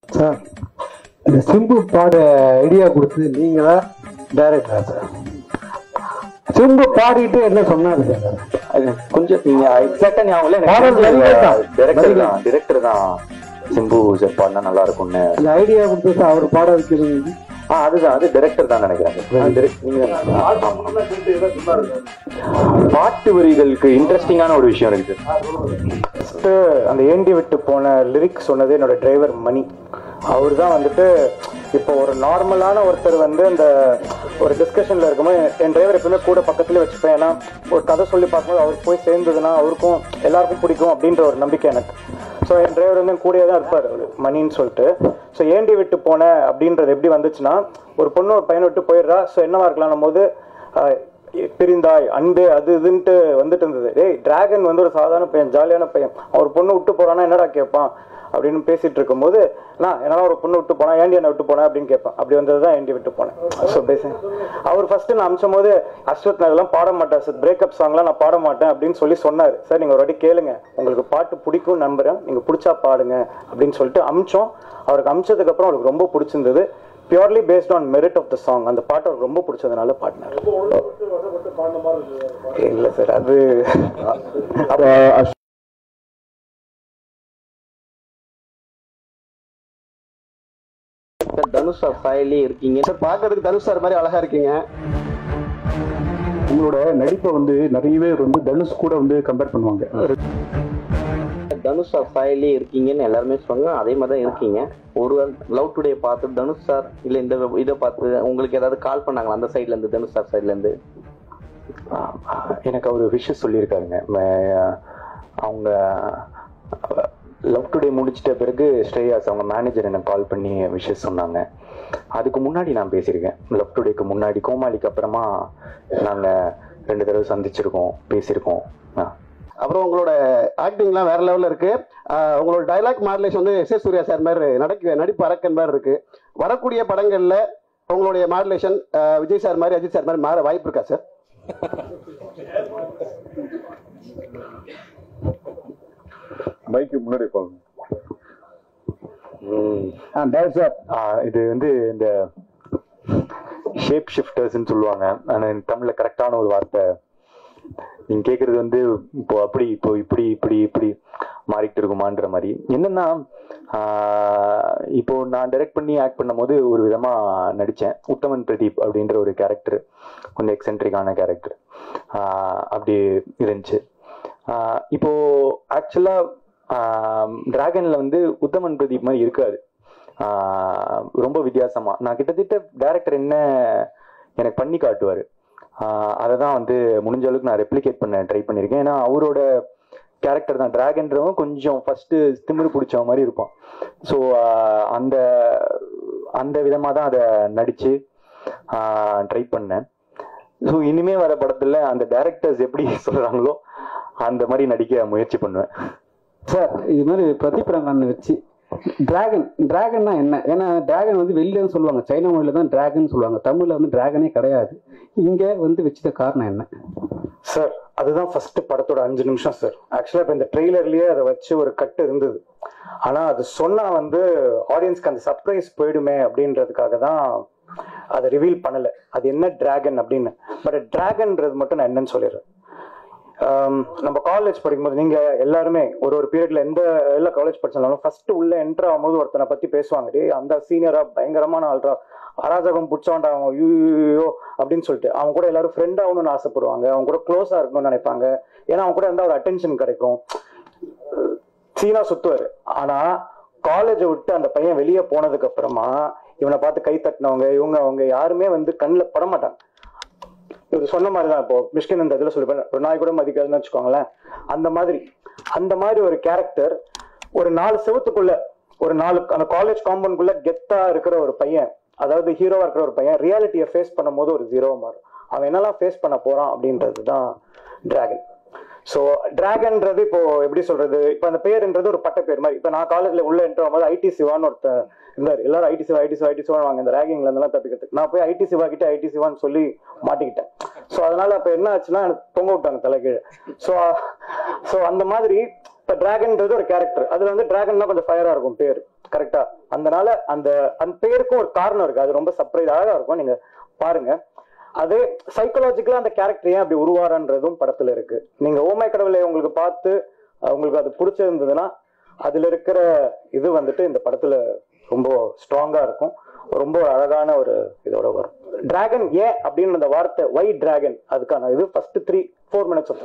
Sir, இந்த சிம்பு பாட idea கொடுத்தது நீங்களா டைரக்டரா சார்? சிம்பு பாடிட்டு என்ன சொன்னாரு சார்? அது கொஞ்சம் நீங்க எக்ஸாக்டா ஞாபகம் டிரெக்டர் தான் சிம்பு சார் பாடினா நல்லா இருக்கும்னு இந்த ஐடியா கொடுத்தது அவர் பாட வைக்கிறது. அதுதான், அது டைரக்டர் தான் நினைக்கிறேன். பாட்டு வரிகளுக்கு இன்ட்ரெஸ்டிங்கான ஒரு விஷயம் இருக்கு. அந்த ஏண்டி விட்டு போன லிரிக்ஸ் சொன்னது என்னோட டிரைவர் மணி. அவர் தான் வந்துட்டு இப்போ ஒரு நார்மலான ஒருத்தர் வந்து அந்த ஒரு டிஸ்கஷன்ல இருக்கும்போது என் டிரைவர் எப்பவுமே கூட பக்கத்துலேயே வச்சுப்பேன். ஏன்னா ஒரு கதை சொல்லி பார்க்கும்போது அவருக்கு போய் சேர்ந்ததுன்னா அவருக்கும் எல்லாருக்கும் பிடிக்கும் அப்படின்ற ஒரு நம்பிக்கை எனக்கு. ஸோ என் டிரைவர் வந்து கூடயே தான் இருப்பார் அவர் மணின்னு சொல்லிட்டு. ஸோ ஏண்டி விட்டு போன அப்படின்றது எப்படி வந்துச்சுன்னா, ஒரு பொண்ணு ஒரு பையனை விட்டு போயிடுறா. ஸோ என்னவா இருக்கலாம்னும் போது பிரிந்தாய் அன்பே அது இதுன்ட்டு வந்துட்டு இருந்தது. டேய், டிராகன் வந்து ஒரு சாதாரண பையன், ஜாலியான பையன், அவர் பொண்ணு விட்டு போறான்னா என்னடா கேட்பான் அப்படின்னு பேசிட்டு இருக்கும்போது, நான் என்னால் ஒரு பொண்ணு விட்டு போனா ஏண்டி என்ன விட்டு போனேன் அப்படின்னு கேட்பேன். அப்படி வந்தது தான் ஏண்டி விட்டு போனேன். ஸோ பேச அவர் ஃபர்ஸ்ட் நான் அமிச்சும் போது, அஸ்வத் நான் இதெல்லாம் பாட மாட்டேன் சார், பிரேக்கப் சாங்லாம் நான் பாட மாட்டேன் அப்படின்னு சொல்லி சொன்னார். சார் நீங்கள் ஒரு வாட்டி கேளுங்க, உங்களுக்கு பாட்டு பிடிக்கும் நம்புறேன், நீங்கள் பிடிச்சா பாடுங்க அப்படின்னு சொல்லிட்டு அமிச்சோம். அவருக்கு அமிச்சதுக்கு அப்புறம் அவருக்கு ரொம்ப பிடிச்சிருந்தது. Purely based on merit of the song. அந்த பாட்டு அவருக்கு ரொம்ப பிடிச்சதுனால பாடினார். இல்லை சார், அது தனுஷ் சாயிலே இருக்கீங்க சார், பார்க்கறதுக்கு தனுஷ் சார் மாதிரி அழகா இருக்கீங்க. உங்களோட நடிப்பை வந்து நிறைய பேர் வந்து தனுஷ் கூட வந்து கம்பேர் பண்ணுவாங்க. தனுஷ் சாயிலே இருக்கீங்கன்னு எல்லாருமே சொல்லுவாங்க, அதே மாதிரி தான் இருக்கீங்க. ஒரு லவ் டுடே பார்த்து தனுஷ் சார் இல்லை இந்த இதை பார்த்து உங்களுக்கு ஏதாவது கால் பண்ணாங்களா அந்த சைட்ல இருந்து, தனுஷ் சார் சைட்ல இருந்து? எனக்கு அவர் விஷஸ் சொல்லியிருக்காருங்க. அவங்க லவ் டுடே முடிச்சிட்ட பிறகு ஸ்ரேயாஸ் அவங்க மேனேஜர் எனக்கு கால் பண்ணி விஷஸ் சொன்னாங்க. அதுக்கு முன்னாடி நான் பேசியிருக்கேன். லவ் டுடேக்கு முன்னாடி கோமாளிக்கு அப்புறமா நாங்கள் 2 தடவை சந்திச்சிருக்கோம், பேசியிருக்கோம். அப்புறம் உங்களோட ஆக்டிங்லாம் வேற லெவலில் இருக்கு. உங்களோட டைலாக் மாடுலேஷன் வந்து எஸ். சூர்யா சார் மாதிரி நடிப்பு அரக்கன் மாதிரி இருக்கு. வரக்கூடிய படங்கள்ல உங்களுடைய மாடுலேஷன் விஜய் சார் மாதிரி, அஜித் சார் மாதிரி மாற வாய்ப்பு இருக்கா சார்? மைக்கு முன்னாடி போங்க. இது வந்து இந்த ஷேப் ஷிஃப்டர்ஸ்ன்னு சொல்லுவாங்க. ஆனால் தமிழ்ல கரெக்டான ஒரு வார்த்தை நீங்க கேட்கறது வந்து இப்போ அப்படி இப்போ இப்படி இப்படி இப்படி மாறிட்டு இருக்குமான்ற மாதிரி. என்னன்னா, இப்போ நான் டைரக்ட் பண்ணி ஆக்ட் பண்ணும் போது ஒரு விதமா நடிச்சேன். உத்தமன் பிரதீப் அப்படின்ற ஒரு கேரக்டர், கொஞ்சம் எக்ஸென்ட்ரிக்கான கேரக்டர் அப்படி இருந்துச்சு. இப்போ ஆக்சுவலா டிராகன்ல வந்து உத்தமன் பிரதீப் மாதிரி இருக்காது, ரொம்ப வித்தியாசமா. நான் கிட்டத்தட்ட டைரக்டர் என்ன எனக்கு பண்ணி காட்டுவாரு, அதை தான் வந்து முடிஞ்ச அளவுக்கு நான் ரெப்ளிகேட் பண்ண ட்ரை பண்ணியிருக்கேன். ஏன்னா அவரோட கேரக்டர் தான் டிராகன்றவன் கொஞ்சம் ஃபர்ஸ்ட் திமிரு பிடிச்ச மாதிரி இருப்பான். ஸோ அந்த அந்த விதமாக தான் அதை நடிச்சு ட்ரை பண்ணேன். ஸோ இனிமே வர படத்துல அந்த டைரக்டர்ஸ் எப்படி சொல்றாங்களோ அந்த மாதிரி நடிக்க முயற்சி பண்ணுவேன். சார், இது மாதிரி பிரதீப் ரங்கன் வச்சு டிராகன்னா என்ன? ஏன்னா டிராகன் வந்து வெளியில சொல்லுவாங்க, சைனா மொழியில தான் டிராகன் சொல்லுவாங்க, தமிழ்ல வந்து டிராகனே கிடையாது. இங்க வந்து வச்சுட்ட காரணம் என்ன சார்? அதுதான் ஃபர்ஸ்ட் படத்தோட 5 நிமிஷம் சார். ஆக்சுவலா இப்போ இந்த ட்ரெய்லர்லயே அதை வச்சு ஒரு கட்டு இருந்தது. ஆனா அது சொன்னா வந்து ஆடியன்ஸ்க்கு அந்த சர்ப்ரைஸ் போயிடுமே அப்படின்றதுக்காக தான் அதை ரிவீல் பண்ணல, அது என்ன டிராகன் அப்படின்னு. பட் டிராகன்றது மட்டும் நான் என்னன்னு சொல்லிடுறேன். நம்ம காலேஜ் படிக்கும்போது நீங்க எல்லாருமே ஒரு பீரியட்ல எல்லா காலேஜ் படிச்சாலும் ஃபர்ஸ்ட் உள்ள என்டர் ஆகும்போது ஒருத்தனை பத்தி பேசுவாங்க, டே அந்த சீனியரா பயங்கரமான ஆள்ரா, அராஜகம் புடிச்சவன்டா அவன், யூ அப்படின்னு சொல்லிட்டு அவங்க கூட எல்லாரும் ஃப்ரெண்ட் ஆகணும்னு ஆசைப்படுவாங்க, அவங்க கூட க்ளோஸா இருக்கணும்னு நினைப்பாங்க. ஏன்னா அவங்க கூட இருந்தா ஒரு அட்டென்ஷன் கிடைக்கும். சீனா சுத்துவாரு. ஆனா காலேஜை விட்டு அந்த பையன் வெளியே போனதுக்கு அப்புறமா இவனை பார்த்து கை தட்டினவங்க அவங்க யாருமே வந்து கண்ணில் படமாட்டாங்க. இது சொன்ன மாதிரிதான் இப்போ மிஷ்கின் இந்த இதுல சொல்லிப்பேன், ஒரு நாய் கூட மதிக்காதுன்னு வச்சுக்கோங்களேன். அந்த மாதிரி ஒரு கேரக்டர் ஒரு 4 செவத்துக்குள்ள ஒரு 4 அந்த காலேஜ் காம்பவுண்ட்குள்ள கெத்தா இருக்கிற ஒரு பையன், அதாவது ஹீரோவா இருக்கிற ஒரு பையன் ரியாலிட்டியை ஃபேஸ் பண்ணும் போது ஒரு ஜீரோவா மாறும். அவன் என்னெல்லாம் ஃபேஸ் பண்ண போறான் அப்படின்றது தான் டிராகன். ஸோ டிராகன்றது இப்போ எப்படி சொல்றது, இப்போ அந்த பேருன்றது ஒரு பட்ட பேர் மாதிரி. இப்போ நான் காலேஜ்ல உள்ள என்ட்ரு ஆகும்போது ஐடி சிவான்னு ஒருத்தர் இருந்தார். எல்லாரும் ஐடி சிவா வாங்க இந்த ரேகிங்ல இருந்தெல்லாம் தப்பிக்கிறதுக்கு. நான் போய் ஐடி சிவா கிட்ட ஐடி சிவான்னு சொல்லி மாட்டிக்கிட்டேன். ஸோ அதனால அப்ப என்ன ஆச்சுன்னா எனக்கு தொங்க விட்டாங்க தலைகீழ. ஸோ அந்த மாதிரி இப்போ டிராகன்றது ஒரு கேரக்டர். அதுல வந்து டிராகன்னா கொஞ்சம் ஃபயரா இருக்கும் பேர். கரெக்டா? அதனால அந்த அந்த பேருக்கும் ஒரு காரணம் இருக்கு. அது ரொம்ப சர்ப்ரைஸ் அழகா இருக்கும், நீங்க பாருங்க. அது சைக்கலாஜிக்கலா அந்த கேரக்டர் ஏன் அப்படி உருவாரன்றதும் படத்துல இருக்கு. நீங்க ஓமை கடவுளை உங்களுக்கு பார்த்து உங்களுக்கு அது பிடிச்சிருந்ததுன்னா அதுல இருக்கிற இது வந்துட்டு இந்த படத்துல ரொம்ப ஸ்ட்ராங்கா இருக்கும். ரொம்ப அழகான ஒரு இதோட வரும். டிராகன் ஏன் அப்படின்னு அந்த வார்த்தை, ஒய் டிராகன், அதுக்கான இது ஃபர்ஸ்ட் 3-4 minutes ஆஃப்